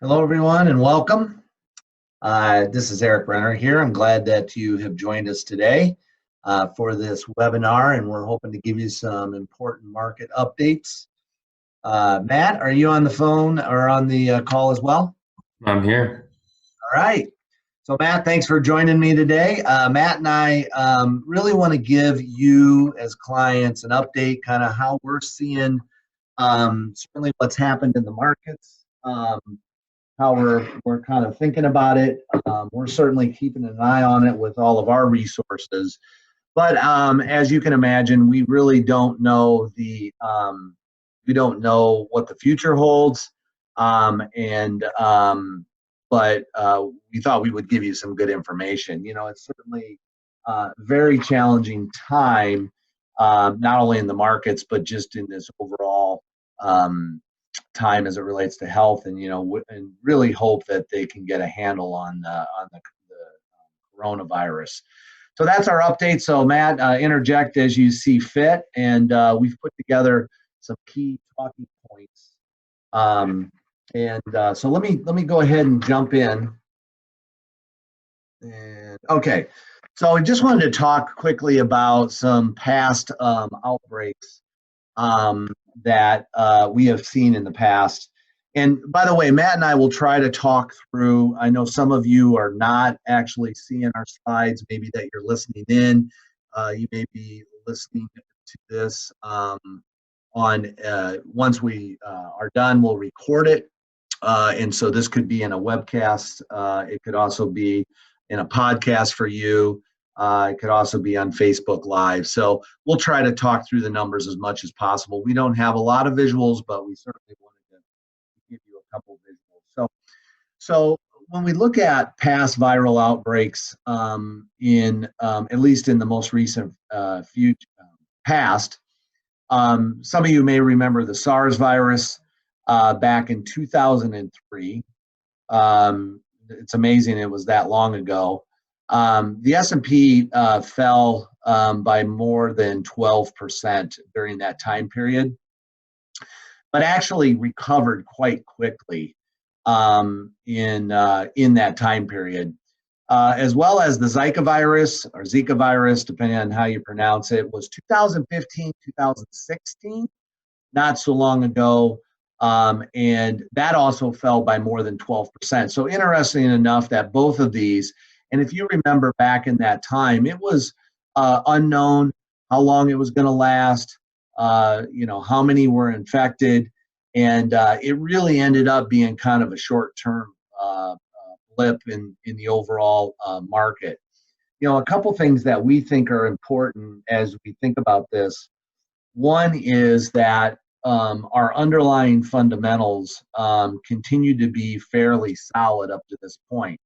Hello, everyone, and welcome. This is Erik Brenner here. I'm glad that you have joined us today for this webinar, and we're hoping to give you some important market updates. Matt, are you on the phone or on the call as well? I'm here. All right. So, Matt, thanks for joining me today. Matt and I really want to give you, as clients, an update, kind of how we're seeing certainly what's happened in the markets. How we're kind of thinking about it. We're certainly keeping an eye on it with all of our resources. But as you can imagine, we really don't know we don't know what the future holds. But we thought we would give you some good information. You know, it's certainly a very challenging time, not only in the markets, but just in this overall time as it relates to health, and and really hope that they can get a handle on the coronavirus. So that's our update. So Matt, interject as you see fit, and we've put together some key talking points. So let me go ahead and jump in. And okay, so I just wanted to talk quickly about some past outbreaks that we have seen in the past. And by the way, Matt and I will try to talk through, I know some of you are not actually seeing our slides, maybe that you're listening in. You may be listening to this once we are done, we'll record it. And so this could be in a webcast. It could also be in a podcast for you. It could also be on Facebook Live. So we'll try to talk through the numbers as much as possible. We don't have a lot of visuals, but we certainly wanted to give you a couple of visuals. So when we look at past viral outbreaks at least in the most recent past, some of you may remember the SARS virus back in 2003. It's amazing it was that long ago. The S&P fell by more than 12% during that time period, but actually recovered quite quickly in that time period. As well as the Zika virus, depending on how you pronounce it, was 2015, 2016, not so long ago. And that also fell by more than 12%. So interesting enough that both of these, and if you remember back in that time, it was unknown how long it was going to last, how many were infected, and it really ended up being kind of a short-term blip in the overall market. A couple things that we think are important as we think about this. One is that our underlying fundamentals continue to be fairly solid up to this point.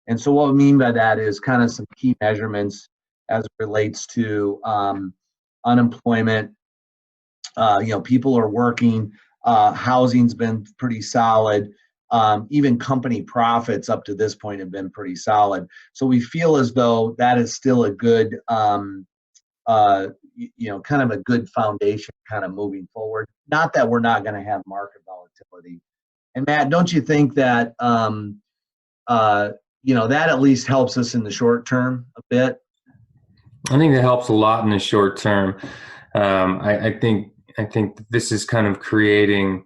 And so what we mean by that is kind of some key measurements as it relates to unemployment. People are working. Housing's been pretty solid. Even company profits up to this point have been pretty solid. So we feel as though that is still a good, kind of a good foundation kind of moving forward. Not that we're not going to have market volatility. And Matt, don't you think that that at least helps us in the short term a bit? I think that helps a lot in the short term. I think this is kind of creating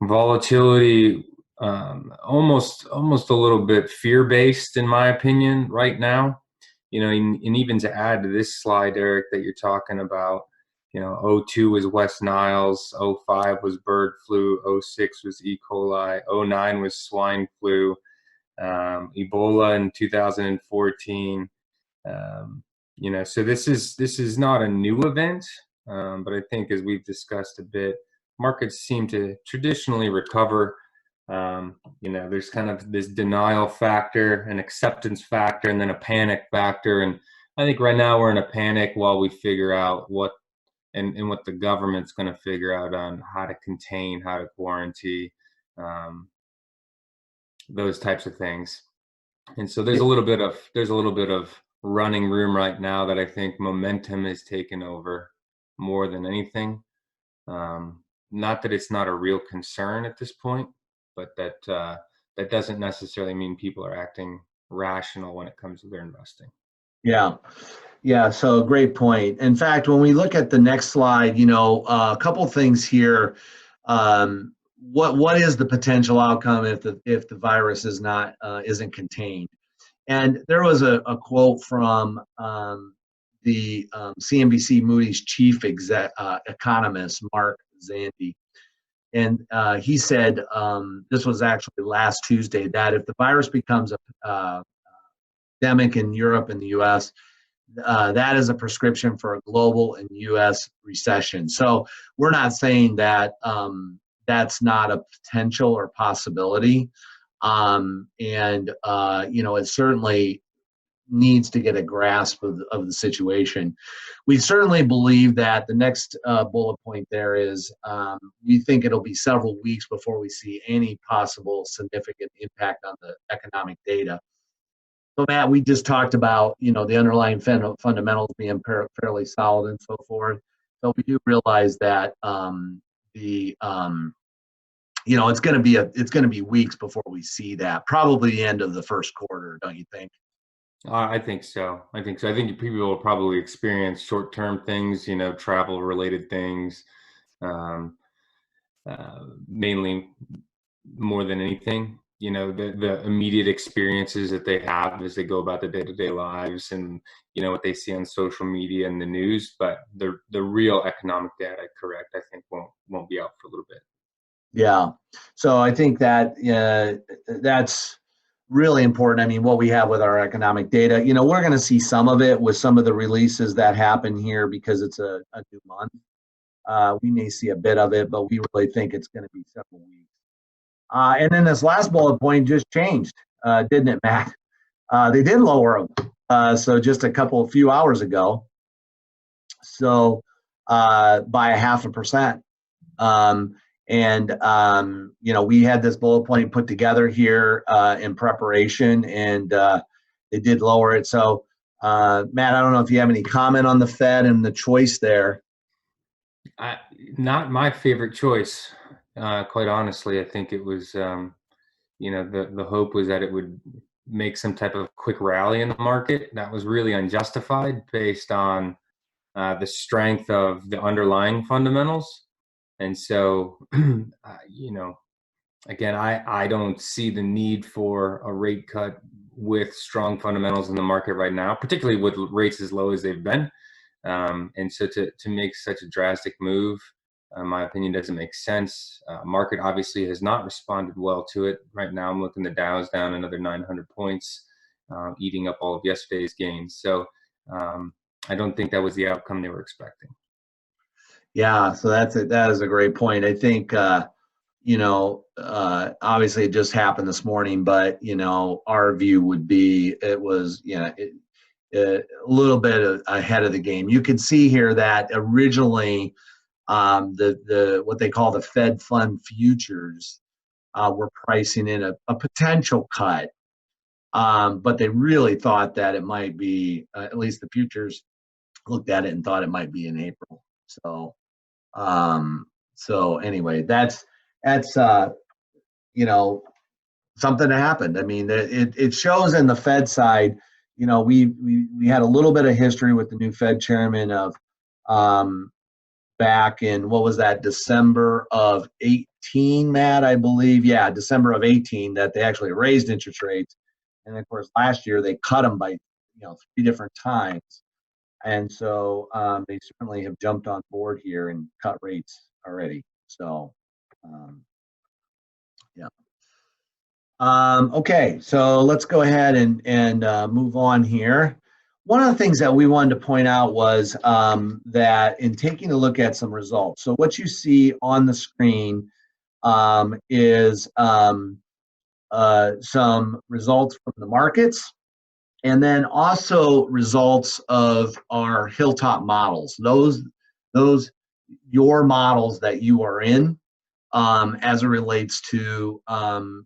volatility, almost a little bit fear-based, in my opinion, right now. And even to add to this slide, Erik, that you're talking about, 02 was West Niles, 05 was bird flu, 06 was E. coli, 09 was swine flu. Ebola in 2014, so this is not a new event, but I think, as we've discussed a bit, markets seem to traditionally recover. There's kind of this denial factor, an acceptance factor, and then a panic factor. And I think right now we're in a panic while we figure out what the government's going to figure out on how to contain, how to quarantine, those types of things. And so there's a little bit of running room right now that I think momentum is taken over more than anything. Not that it's not a real concern at this point, but that that doesn't necessarily mean people are acting rational when it comes to their investing. Yeah. Yeah, so great point. In fact, when we look at the next slide, a couple things here. What is the potential outcome if the virus isn't contained? And there was a quote from the CNBC Moody's chief economist, Mark Zandi, and he said, this was actually last Tuesday, that if the virus becomes a pandemic in Europe and the U.S., that is a prescription for a global and U.S. recession. So we're not saying that that's not a potential or possibility. It certainly needs to get a grasp of the situation. We certainly believe that the next bullet point there is we think it'll be several weeks before we see any possible significant impact on the economic data. So Matt, we just talked about, the underlying fundamentals being fairly solid and so forth. So we do realize that it's going to be weeks before we see that. Probably the end of the first quarter, don't you think? I think so. I think people will probably experience short-term things, travel-related things, mainly more than anything. The immediate experiences that they have as they go about their day-to-day lives, and what they see on social media and the news. But the real economic data, correct, I think won't be out for a little bit. Yeah. So I think that that's really important. I mean, what we have with our economic data, we're going to see some of it with some of the releases that happen here because it's a new month. We may see a bit of it, but we really think it's going to be several weeks. And then this last bullet point just changed, didn't it, Matt? They did lower them. So just a few hours ago. So by 0.5%. We had this bullet point put together here in preparation, and they did lower it. So, Matt, I don't know if you have any comment on the Fed and the choice there. Not my favorite choice, quite honestly. I think it was, the hope was that it would make some type of quick rally in the market. That was really unjustified based on the strength of the underlying fundamentals. And so, again, I don't see the need for a rate cut with strong fundamentals in the market right now, particularly with rates as low as they've been. And so to make such a drastic move, in my opinion, doesn't make sense. Market obviously has not responded well to it. Right now, I'm looking the Dow's down another 900 points, eating up all of yesterday's gains. So I don't think that was the outcome they were expecting. Yeah, so that is a great point. I think, obviously it just happened this morning, but, our view would be it was, a little bit ahead of the game. You can see here that originally the what they call the Fed fund futures were pricing in a potential cut, but they really thought that it might be, at least the futures looked at it and thought it might be in April. So anyway, that's something that happened. I mean, it shows in the Fed side. We had a little bit of history with the new Fed chairman of back in, what was that, December of 18, Matt, I believe. Yeah, December of 18, that they actually raised interest rates, and of course last year they cut them by 3 different times. And so they certainly have jumped on board here and cut rates already. So, yeah. Okay, so let's go ahead and move on here. One of the things that we wanted to point out was that in taking a look at some results. So what you see on the screen is some results from the markets, and then also results of our Hilltop models. Those your models that you are in as it relates to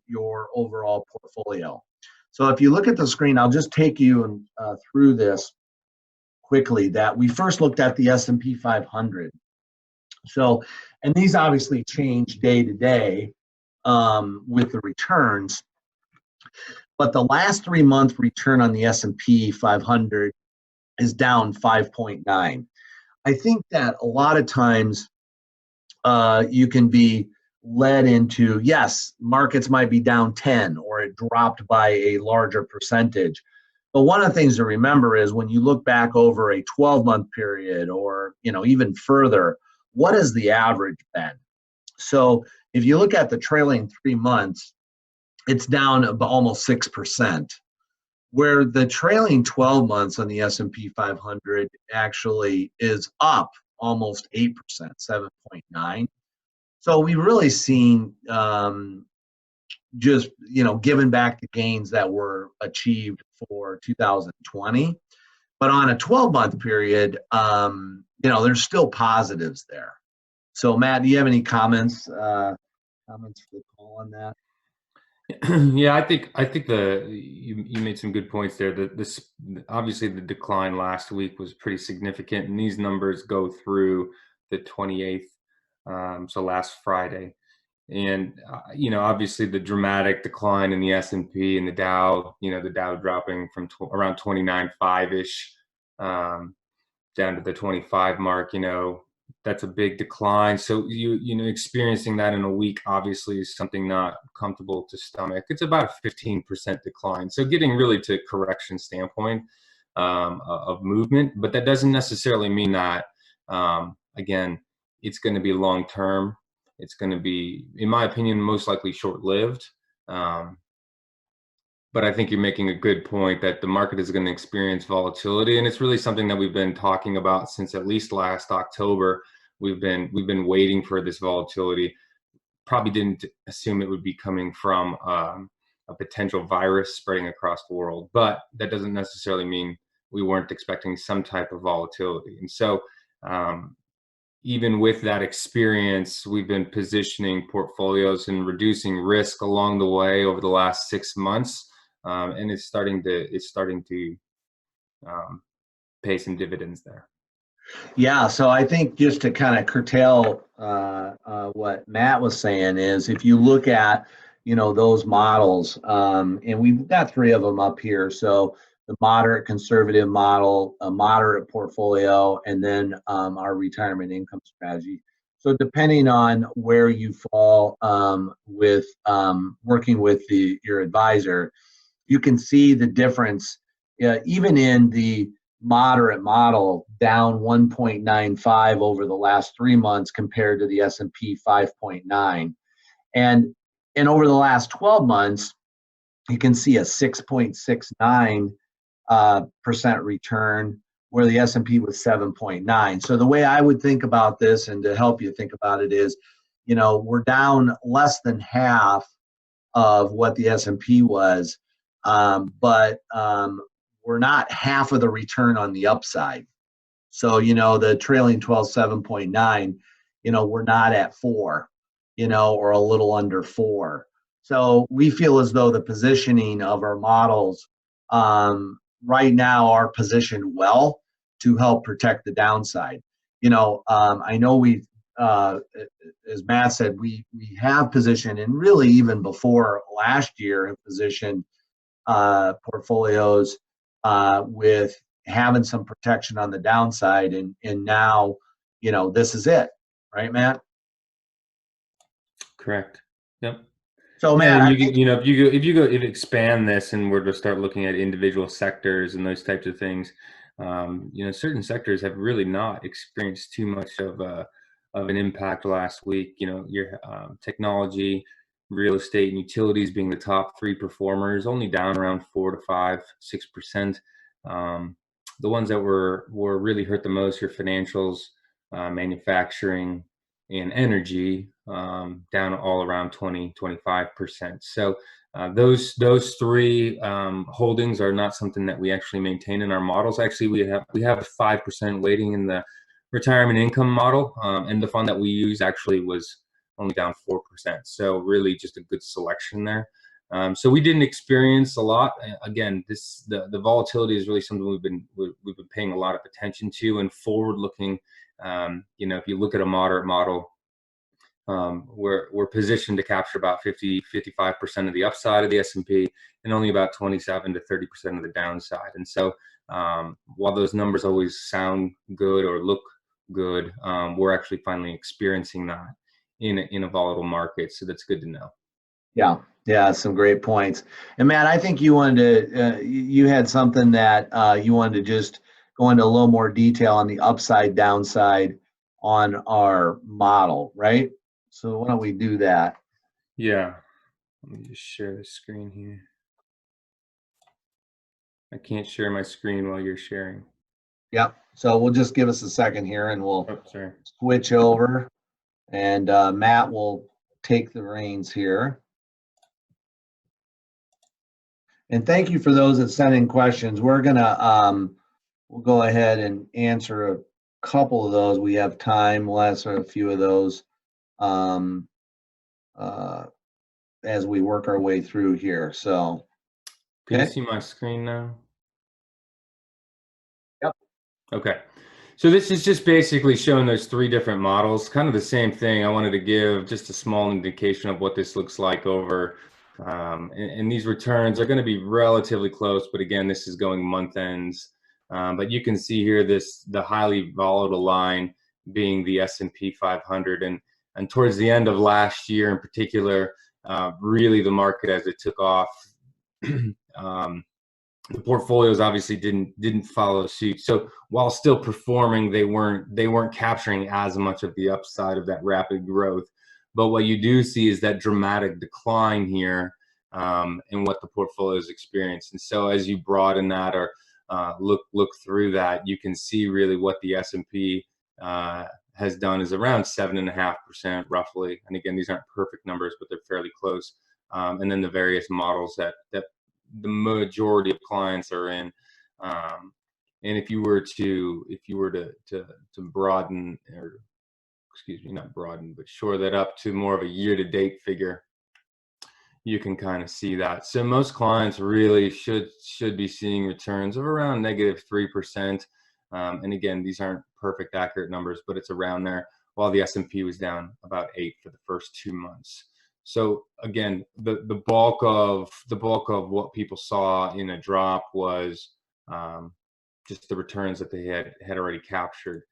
your overall portfolio. So if you look at the screen, I'll just take you through this quickly. That we first looked at the S&P 500. So, and these obviously change day to day with the returns. But the last 3-month return on the S&P 500 is down 5.9. I think that a lot of times you can be led into, yes, markets might be down 10 or it dropped by a larger percentage. But one of the things to remember is when you look back over a 12-month period or even further, what has the average been? So if you look at the trailing 3 months, it's down almost 6%, where the trailing 12 months on the S&P 500 actually is up almost 8%, 7.9. So we've really seen just given back the gains that were achieved for 2020, but on a 12-month period, there's still positives there. So Matt, do you have any comments for the call on that? Yeah, I think you made some good points there. This obviously the decline last week was pretty significant, and these numbers go through the 28th, so last Friday. And obviously the dramatic decline in the S&P and the Dow, the Dow dropping from around 29.5-ish down to the 25 mark, that's a big decline. So experiencing that in a week obviously is something not comfortable to stomach. It's about a 15% decline. So getting really to correction standpoint of movement, but that doesn't necessarily mean that again, it's going to be long term. It's going to be, in my opinion, most likely short-lived. But I think you're making a good point that the market is going to experience volatility, and it's really something that we've been talking about since at least last October. We've been waiting for this volatility. Probably didn't assume it would be coming from a potential virus spreading across the world, but that doesn't necessarily mean we weren't expecting some type of volatility. And so even with that experience, we've been positioning portfolios and reducing risk along the way over the last 6 months, and it's starting to pay some dividends there. Yeah, so I think just to kind of curtail what Matt was saying is, if you look at those models, and we've got 3 of them up here. So the moderate conservative model, a moderate portfolio, and then our retirement income strategy. So depending on where you fall with working with your advisor, you can see the difference even in the moderate model, down 1.95 over the last 3 months compared to the S&P 5.9. And over the last 12 months, you can see a 6.69 percent return, where the S&P was 7.9. So the way I would think about this, and to help you think about it, is we're down less than half of what the S&P was, but we're not half of the return on the upside. So the trailing 12 7.9, we're not at 4, or a little under 4. So we feel as though the positioning of our models right now are positioned well to help protect the downside. I know we, as Matt said, we have positioned, and really even before last year, have positioned portfolios with having some protection on the downside, and now this is it, right, Matt? Correct. Yep. So Matt, if you expand this and we're to start looking at individual sectors and those types of things, certain sectors have really not experienced too much of an impact last week. Your technology, real estate, and utilities being the top 3 performers, only down around 4 to 5, 6%. The ones that were really hurt the most are financials, manufacturing, and energy, down all around 20-25%. So those 3 holdings are not something that we actually maintain in our models. Actually, we have a 5% weighting in the retirement income model, and the fund that we use actually was only down 4%. So really just a good selection there. So we didn't experience a lot. Again, the volatility is really something we've been paying a lot of attention to, and forward looking. If you look at a moderate model, we're positioned to capture about 55% of the upside of the S&P and only about 27 to 30% of the downside. And so while those numbers always sound good or look good, we're actually finally experiencing that in a volatile market. So that's good to know. Yeah, some great points. And Matt, I think you wanted to, you had something that you wanted to just go into a little more detail on the upside downside on our model, right? So why don't we do that? Yeah, let me just share the screen here. I can't share my screen while you're sharing. Yep. So we'll just give us a second here and we'll sorry. switch over, and Matt will take the reins here. And thank you for those that sent in questions. We're gonna we'll go ahead and answer a couple of those. We have time. We'll answer a few of those as we work our way through here. So, Can you see my screen now? Yep. Okay. So this is just basically showing those three different models, kind of the same thing. I wanted to give just a small indication of what this looks like over, and these returns are going to be relatively close, but again, this is going month ends. But you can see here the highly volatile line being the S&P 500, and towards the end of last year in particular, really the market as it took off. The portfolios obviously didn't follow suit. So while still performing, they weren't capturing as much of the upside of that rapid growth. But what you do see is that dramatic decline here in what the portfolios experienced. And so as you broaden that or look through that, you can see really what the S&P has done is around 7.5% roughly. And again, these aren't perfect numbers, but they're fairly close. And then the various models that the majority of clients are in, and if you were to broaden, or excuse me, not broaden, but shore that up to more of a year-to-date figure, you can kind of see that. So most clients really should be seeing returns of around -3%. And again, these aren't perfect accurate numbers, but it's around there. While the S&P was down about 8 for the first 2 months. So again, the bulk of what people saw in a drop was just the returns that they had already captured.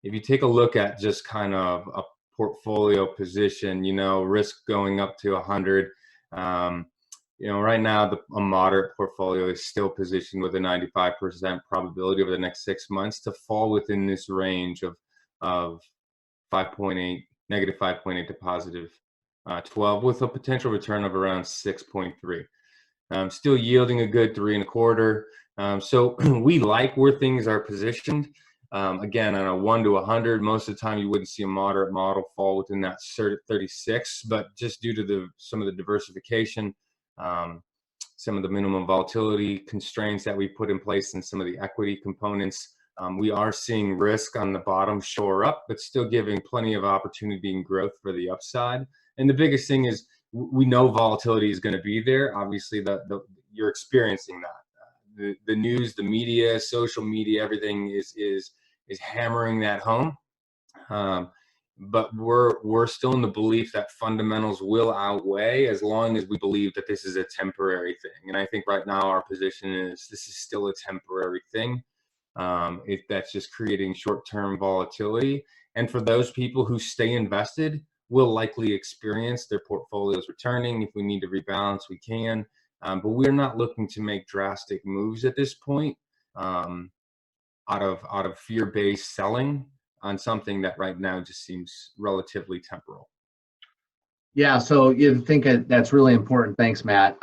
If you take a look at just kind of a portfolio position, risk going up to 100, right now a moderate portfolio is still positioned with a 95% probability over the next 6 months to fall within this range of -5.8 to +12, with a potential return of around 6.3. Still yielding a good 3.25. So we like where things are positioned. Again, on a 1 to 100, most of the time you wouldn't see a moderate model fall within that 36, but just due to some of the diversification, some of the minimum volatility constraints that we put in place, and some of the equity components, we are seeing risk on the bottom shore up, but still giving plenty of opportunity and growth for the upside. And the biggest thing is we know volatility is going to be there. Obviously, you're experiencing that. The news, the media, social media, everything is hammering that home. But we're still in the belief that fundamentals will outweigh, as long as we believe that this is a temporary thing. And I think right now our position is this is still a temporary thing. That's just creating short-term volatility. And for those people who stay invested, will likely experience their portfolios returning. If we need to rebalance, we can. But we're not looking to make drastic moves at this point out of fear-based selling on something that right now just seems relatively temporal. Yeah, so you think that's really important. Thanks, Matt.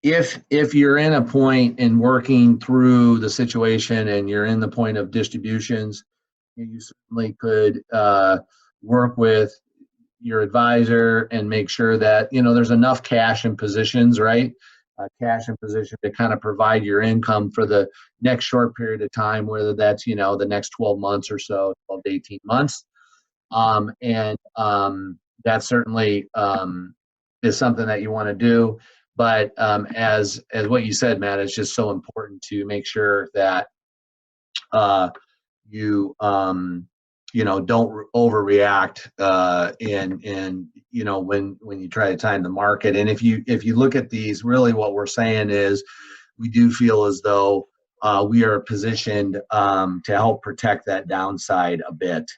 If you're in a point in working through the situation and you're in the point of distributions, you certainly could work with your advisor and make sure that there's enough cash in positions, right? Cash in position to kind of provide your income for the next short period of time, whether that's the next 12 months or so, 12 to 18 months. And that certainly is something that you want to do. But as what you said, Matt, it's just so important to make sure that you don't overreact when you try to time the market. And if you look at these, really what we're saying is we do feel as though we are positioned to help protect that downside a bit.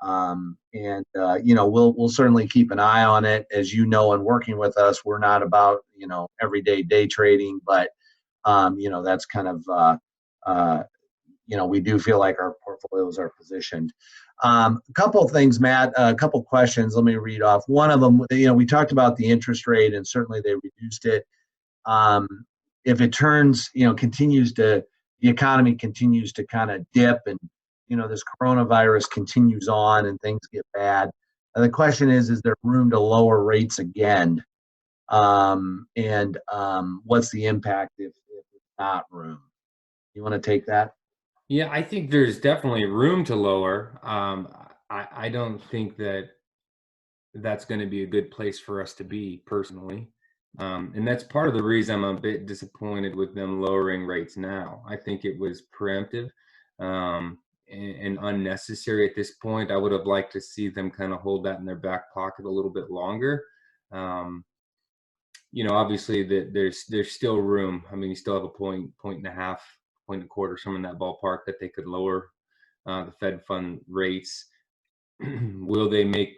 We'll certainly keep an eye on it. As you know, in working with us, we're not about everyday day trading, but that's kind of we do feel like our portfolios are positioned. A couple of things, Matt, a couple of questions. Let me read off. One of them, we talked about the interest rate, and certainly they reduced it. If it turns, the economy continues to kind of dip, and this coronavirus continues on and things get bad, the question is there room to lower rates again? And what's the impact if it's not room? You want to take that? Yeah, I think there's definitely room to lower. I don't think that's going to be a good place for us to be personally. And that's part of the reason I'm a bit disappointed with them lowering rates now. I think it was preemptive and unnecessary at this point. I would have liked to see them kind of hold that in their back pocket a little bit longer. Obviously there's still room. I mean, you still have a point and a half, point and a quarter, somewhere in that ballpark that they could lower the Fed fund rates. Will they make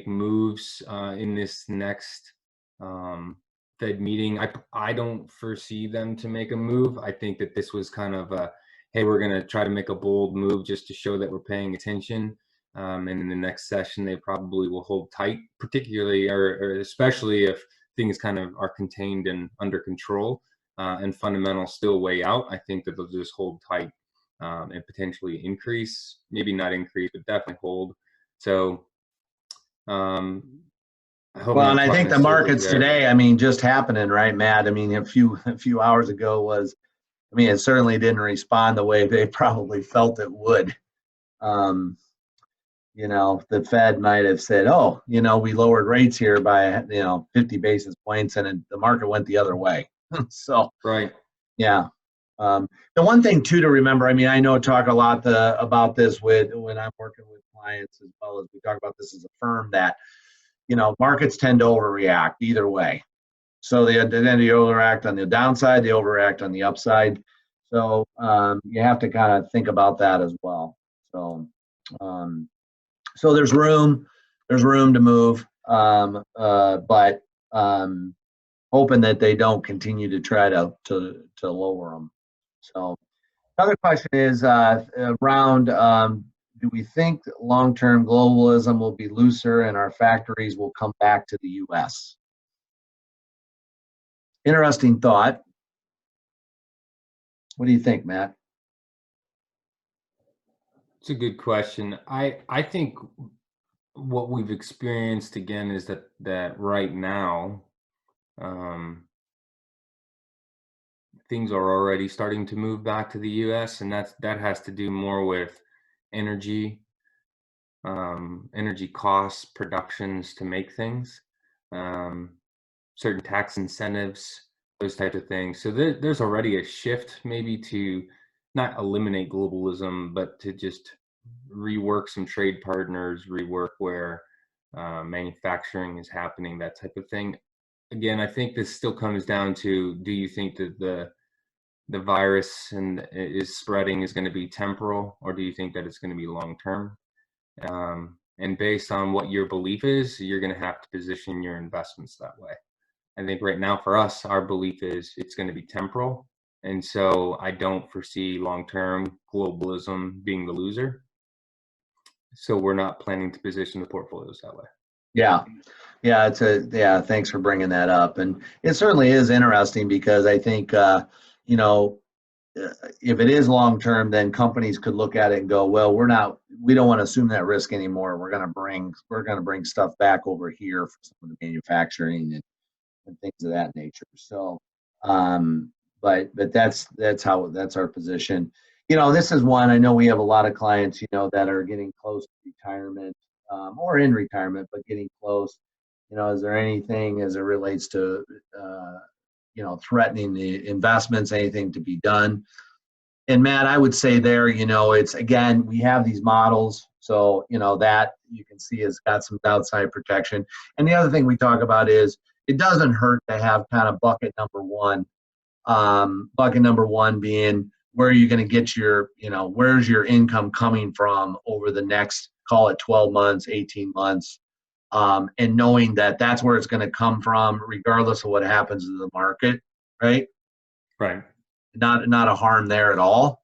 moves in this next Fed meeting? I don't foresee them to make a move. I think that this was kind of a, hey, we're going to try to make a bold move just to show that we're paying attention. And in the next session, they probably will hold tight, particularly or especially if things kind of are contained and under control and fundamentals still way out. I think that they'll just hold tight and potentially increase, maybe not increase, but definitely hold. So and I think the markets today, I mean, just happening, right, Matt? I mean, a few hours ago it certainly didn't respond the way they probably felt it would. The Fed might have said, oh, we lowered rates here by 50 basis points, and the market went the other way. So right, yeah. The one thing too to remember, I mean, I know I talk a lot about this when I'm working with clients, as well as we talk about this as a firm, that markets tend to overreact either way. So they tend to overreact on the downside, they overreact on the upside. So you have to kind of think about that as well. So there's room to move, but hoping that they don't continue to try to lower them. So another question is around, do we think long-term globalism will be looser and our factories will come back to the U.S.? Interesting thought. What do you think, Matt? It's a good question. I think what we've experienced again is that right now things are already starting to move back to the U.S. and that has to do more with energy costs, productions to make things, certain tax incentives, those types of things. So there's already a shift maybe to not eliminate globalism, but to just rework some trade partners, rework where manufacturing is happening, that type of thing. Again, I think this still comes down to, do you think that the virus is spreading is going to be temporal, or do you think that it's going to be long-term? And based on what your belief is, you're going to have to position your investments that way. I think right now for us, our belief is it's going to be temporal. And so I don't foresee long-term globalism being the loser. So we're not planning to position the portfolios that way. Yeah. Thanks for bringing that up. And it certainly is interesting because I think, if it is long-term, then companies could look at it and go, well, we don't want to assume that risk anymore. We're going to bring stuff back over here for some of the manufacturing and things of that nature. So, but that's our position. This is one, I know we have a lot of clients, that are getting close to retirement, or in retirement, but getting close. Is there anything as it relates to, threatening the investments, anything to be done? And Matt, I would say there, it's, again, we have these models, So, that you can see has got some downside protection. And the other thing we talk about is it doesn't hurt to have kind of bucket number one. Bucket number one being where are you going to get your, where's your income coming from over the next, call it 12 months, 18 months, and knowing that that's where it's going to come from regardless of what happens to the market, right? Right. Not a harm there at all.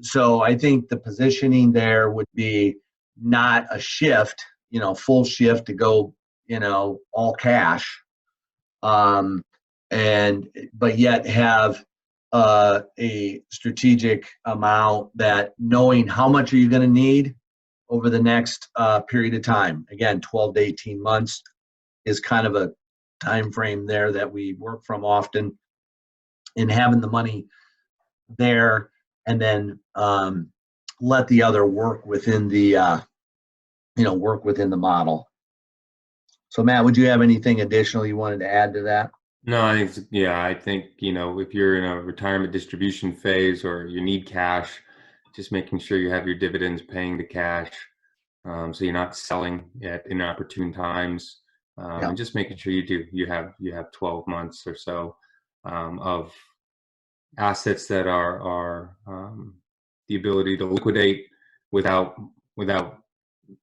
So I think the positioning there would be not a shift, full shift to go, all cash, but yet have a strategic amount that knowing how much are you going to need over the next period of time. Again, 12 to 18 months is kind of a time frame there that we work from often, and having the money there, and then let the other work within the model. So Matt, would you have anything additional you wanted to add to that? No, I think if you're in a retirement distribution phase or you need cash, just making sure you have your dividends paying the cash, so you're not selling at inopportune times, and just making sure you have 12 months or so of assets that are the ability to liquidate without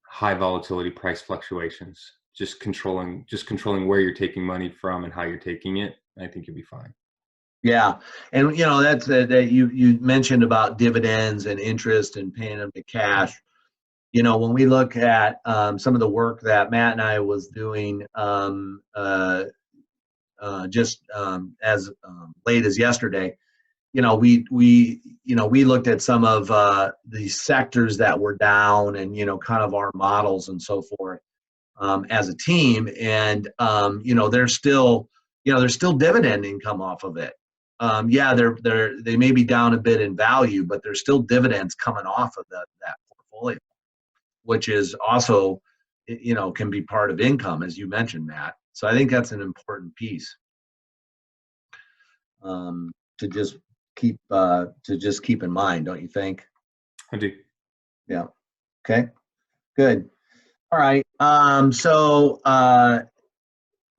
high volatility price fluctuations. Just controlling where you're taking money from and how you're taking it. I think you'll be fine. Yeah, and that's that you mentioned about dividends and interest and paying them to cash. When we look at some of the work that Matt and I was doing just as late as yesterday, we looked at some of the sectors that were down, and kind of our models and so forth as a team, and there's still dividend income off of it. They may be down a bit in value, but there's still dividends coming off of that portfolio, which is also can be part of income, as you mentioned, Matt. So I think that's an important piece to just keep in mind, don't you think? I do. Yeah. Okay. Good. All right. So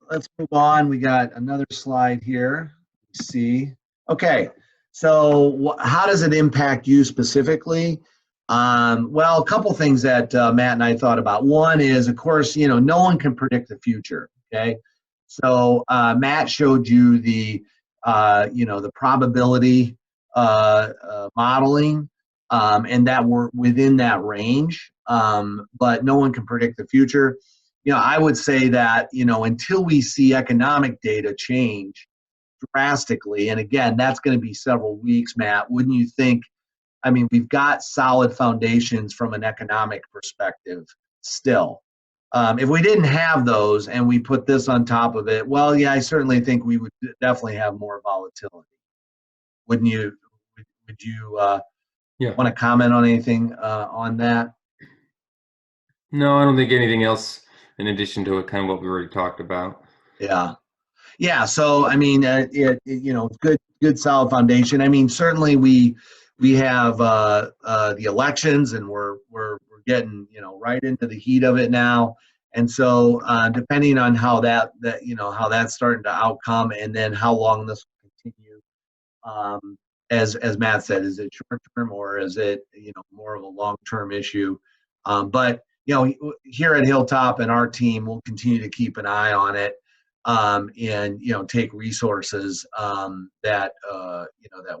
let's move on. We got another slide here. Let's see. Okay. So how does it impact you specifically? Well, a couple things that Matt and I thought about. One is, of course, no one can predict the future. Okay. So Matt showed you the probability modeling, and that we're within that range, but no one can predict the future. I would say that, until we see economic data change drastically, and again, that's going to be several weeks, Matt, wouldn't you think? I mean, we've got solid foundations from an economic perspective still. If we didn't have those and we put this on top of it, well, yeah, I certainly think we would definitely have more volatility. Wouldn't you? Would you want to comment on anything on that? No, I don't think anything else in addition to kind of what we already talked about. Yeah. So I mean, good solid foundation. I mean, certainly we have the elections, and we're getting right into the heat of it now. And so depending on how that's starting to outcome, and then how long this will continue, as Matt said, is it short term or is it more of a long term issue? But here at Hilltop and our team will continue to keep an eye on it, and take resources that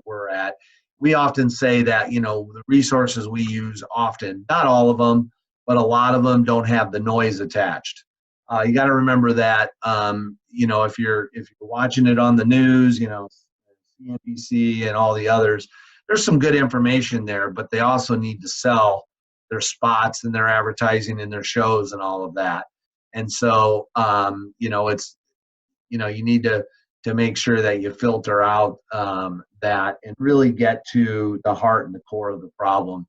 we're at. We often say that the resources we use often, not all of them, but a lot of them don't have the noise attached. You got to remember that if you're watching it on the news, CNBC and all the others, there's some good information there, but they also need to sell their spots and their advertising and their shows and all of that. And so it's you need to make sure that you filter out that and really get to the heart and the core of the problem.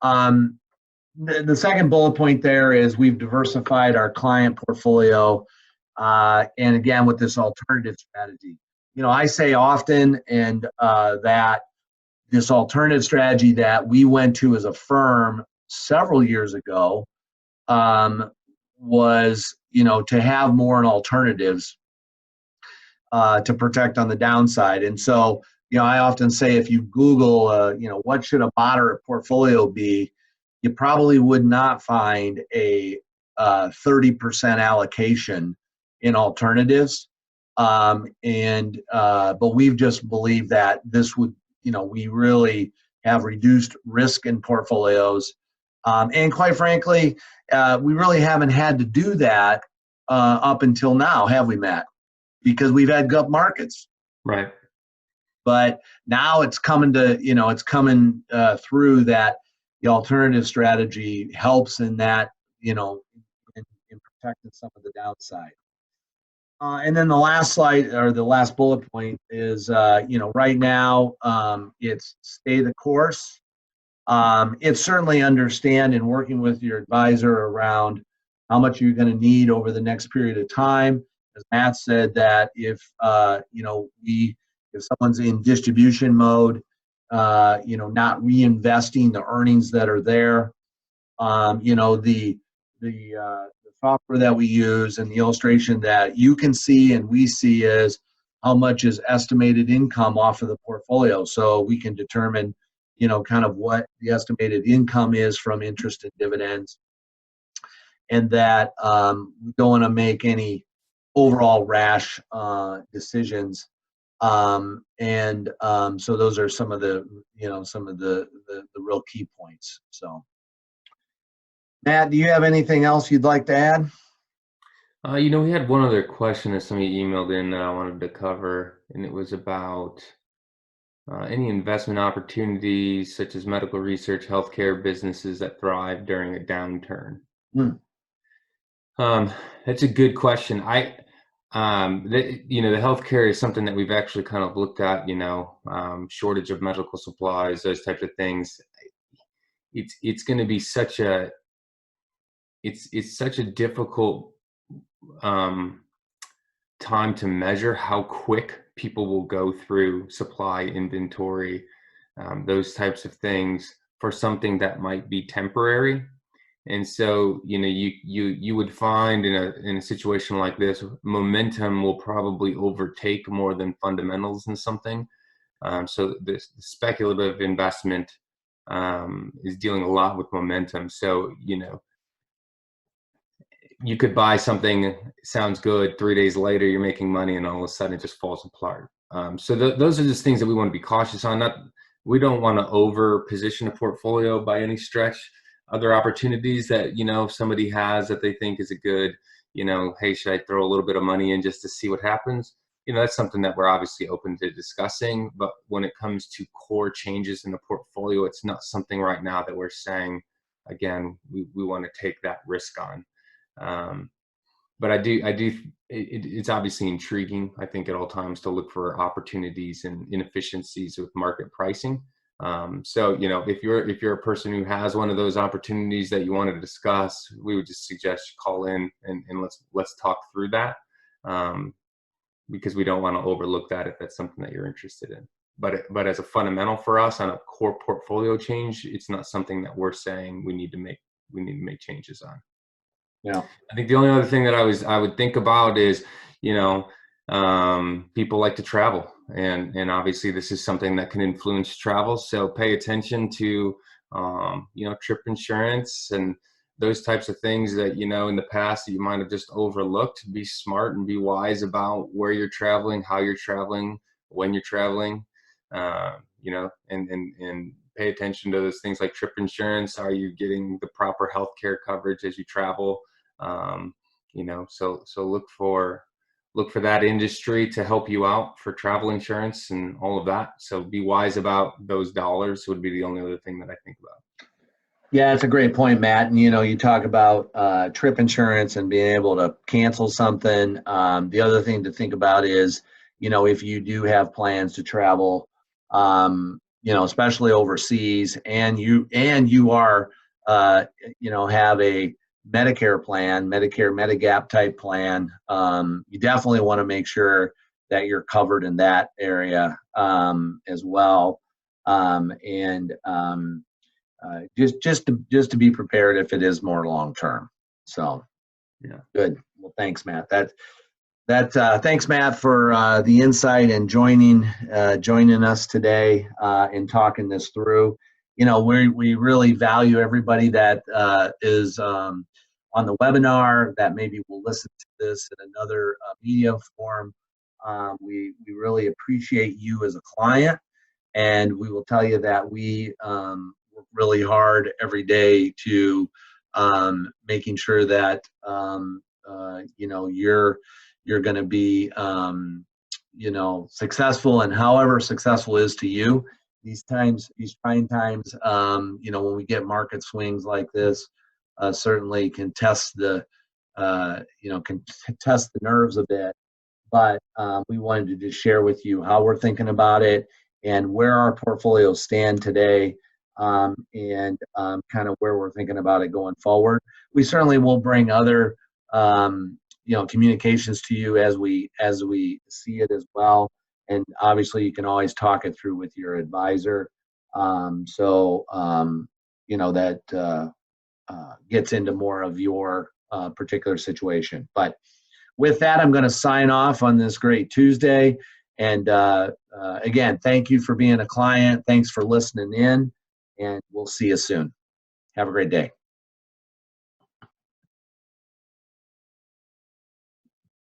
The second bullet point there is we've diversified our client portfolio, and again with this alternative strategy. I say often, and that this alternative strategy that we went to as a firm several years ago was, to have more in alternatives to protect on the downside. And so, I often say if you Google, what should a moderate portfolio be, you probably would not find a 30% allocation in alternatives. But we've just believed that this would, we really have reduced risk in portfolios. And quite frankly, we really haven't had to do that up until now, have we, Matt? Because we've had gut markets. Right. But now it's coming to, through that the alternative strategy helps in that, in protecting some of the downside. And then the last slide, or the last bullet point is, right now it's stay the course. It's certainly understand and working with your advisor around how much you're going to need over the next period of time. As Matt said, that if if someone's in distribution mode, not reinvesting the earnings that are there, the software that we use and the illustration that you can see and we see is how much is estimated income off of the portfolio, so we can determine, kind of what the estimated income is from interest and dividends, and that we don't want to make any overall rash decisions. So those are some of the real key points. So, Matt, do you have anything else you'd like to add? We had one other question that somebody emailed in that I wanted to cover, and it was about any investment opportunities such as medical research, healthcare businesses that thrive during a downturn. That's a good question. The healthcare is something that we've actually kind of looked at, shortage of medical supplies, those types of things. It's going to be such a difficult time to measure how quick people will go through supply, inventory, those types of things for something that might be temporary. And so, you would find in a situation like this, momentum will probably overtake more than fundamentals in something. So the speculative investment is dealing a lot with momentum. So, you could buy something, sounds good, 3 days later you're making money, and all of a sudden it just falls apart. So those are just things that we want to be cautious on. We don't want to over position a portfolio by any stretch. Other opportunities that, if somebody has that they think is a good, hey, should I throw a little bit of money in just to see what happens? That's something that we're obviously open to discussing. But when it comes to core changes in the portfolio, it's not something right now that we're saying, again, we want to take that risk on. But it's obviously intriguing, I think, at all times to look for opportunities and inefficiencies with market pricing. So, if you're a person who has one of those opportunities that you wanted to discuss, we would just suggest you call in and let's talk through that, because we don't want to overlook that if that's something that you're interested in. But as a fundamental for us on a core portfolio change, it's not something that we're saying we need to make changes on. Yeah. I think the only other thing that I would think about is, people like to travel, and obviously this is something that can influence travel. So pay attention to, trip insurance and those types of things that, in the past that you might have just overlooked. Be smart and be wise about where you're traveling, how you're traveling, when you're traveling, and pay attention to those things like trip insurance. Are you getting the proper healthcare coverage as you travel? So look for that industry to help you out for travel insurance and all of that. So be wise about those dollars would be the only other thing that I think about. Yeah, it's a great point, Matt. And, you talk about trip insurance and being able to cancel something. The other thing to think about is, if you do have plans to travel, especially overseas, and you are, have a Medicare plan, Medicare Medigap type plan, you definitely want to make sure that you're covered in that area as well. Just to be prepared if it is more long term. So Yeah. good. Well, thanks, Matt. Thanks, Matt, for the insight and joining us today and talking this through. We really value everybody that is on the webinar, that maybe will listen to this in another media form. We really appreciate you as a client, and we will tell you that we work really hard every day to making sure that you're going to be successful, and however successful is to you. These trying times, when we get market swings like this, certainly can test the nerves a bit. But we wanted to just share with you how we're thinking about it and where our portfolios stand today, and kind of where we're thinking about it going forward. We certainly will bring other communications to you as we see it as well. And obviously, you can always talk it through with your advisor. That gets into more of your particular situation. But with that, I'm going to sign off on this great Tuesday. And again, thank you for being a client. Thanks for listening in, and we'll see you soon. Have a great day.